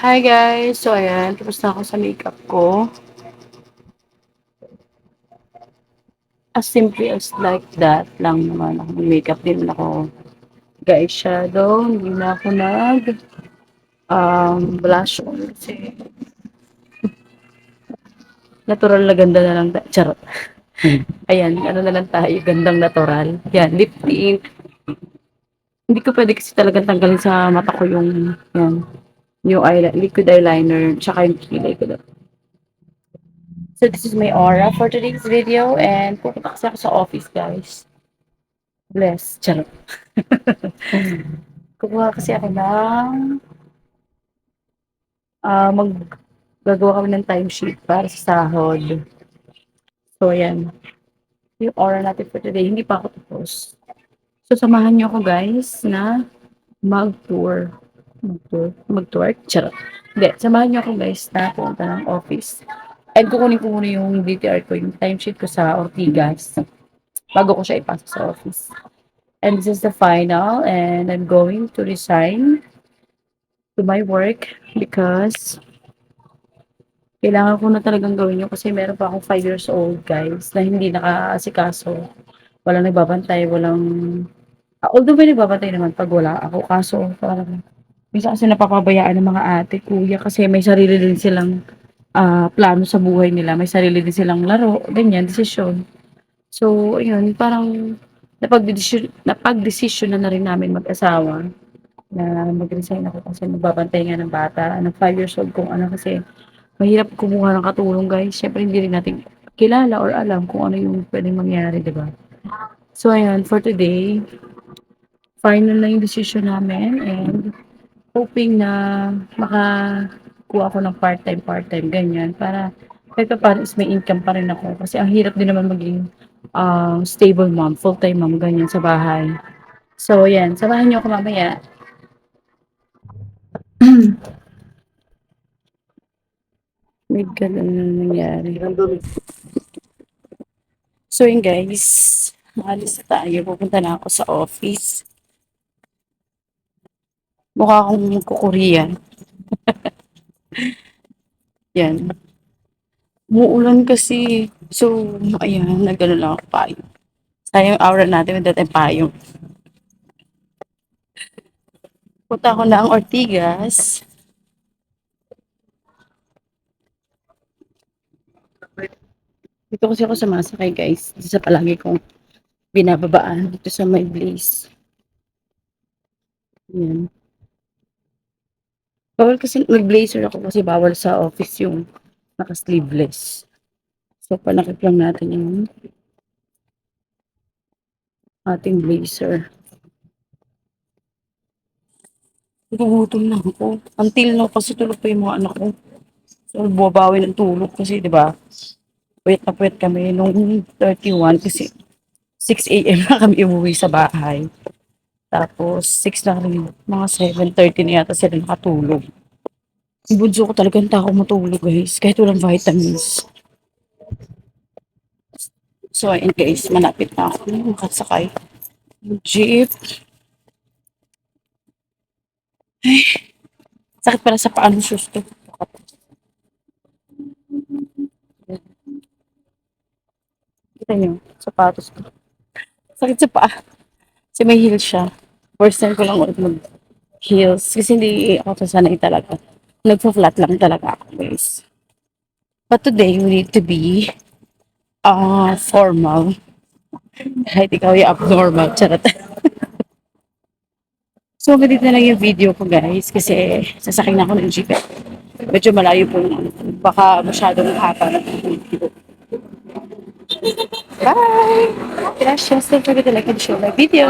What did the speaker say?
Hi guys! So ayan, tapos na ako sa makeup ko. As simply as like that lang naman ako. Makeup din ako. Guys, shadow. Hindi na ako blush on kasi natural na ganda na lang. Charot. Ayan, ano na lang tayo. Gandang natural. Yan, lip tint. Hindi ko pwede kasi talagang tanggalin sa mata ko yung liquid eyeliner tsaka yung kilay ko. So this is my aura for today's video and pupunta kasi ako sa office guys. Bless. Charot. Kukuha kasi ako ng gagawa kami ng timesheet para sa sahod. So ayan. Yung aura natin for today. Hindi pa ako tapos. So samahan niyo ako guys na mag-tour. Mag-tour? Charot. Hindi. Samahan niyo ako guys na pumunta ng office. And kukunin ko muna yung DTR ko, yung timesheet ko sa Ortigas. Bago ko siya ipasa sa office. And this is the final and I'm going to resign to my work because kailangan ko na talagang gawin yun kasi meron pa akong 5 years old guys na hindi nakaasikaso. Walang nagbabantay, although may nagbabantay naman pag wala ako. Kaso parang minsan kasi napapabayaan ng mga ate, kuya kasi may sarili din silang plano sa buhay nila. May sarili din silang laro, ganyan, desisyon. So, ayun, parang napag-desisyon na rin namin mag-asawa na mag-resign ako kasi magbabantay nga ng bata, ng 5 years old kung ano kasi mahirap kumuha ng katulong guys. Siyempre hindi rin natin kilala or alam kung ano yung pwedeng mangyari, di ba? So ayan, for today, final na yung decision namin and hoping na makakuha ako ng part-time ganyan para kahit pa paano is may income pa rin ako kasi ang hirap din naman maging stable mom, full-time mom ganyan sa bahay. So ayan, samahan niyo ako mamaya. May ganun na nangyari. So yun guys, maalis na tayo. Pupunta na ako sa office. Mukha akong kukorean. Yan. Muulan kasi. So, ayan, nagano lang ako payong. Sayang aura natin with that payong. Punta ako na ang Ortigas. Dito kasi ako sumasakay guys. Dito sa palagi kong binababaan. Dito sa my place. Yan. Bawal kasi, nag-blazer ako kasi bawal sa office yung naka-sleeveless. So, panakip lang natin yung ating blazer. Nagugutom na ako. Until now kasi tulog pa yung mga anak ko. So, buwabawi ng tulog kasi, di ba? Puwet na puwet kami nung 31 kasi 6 AM na kami umuwi sa bahay. Tapos 6 na kami, mga 7:30 na yata sila nakatulog. Yung bunso ko talagang takot matulog guys, kahit walang vitamins. So ayun guys, malapit na ako makasakay. Yung jeep. Ay, sakit pala sa paa ng shoes ko. Kita niyo, sapatos ko. Sakit sa paa. Kasi may heels siya. First time ko lang ulit mag-heels. Kasi hindi ako sanay talaga. Nagpa-flat lang talaga ako guys. But today, we need to be formal. Kahit ikaw yung abnormal. Charot. So, ganito na lang yung video ko guys. Kasi sasakay na ako ng jeep. Medyo malayo po. Baka masyadong haba na video. Bye! Gracias. Don't forget to like and share my video.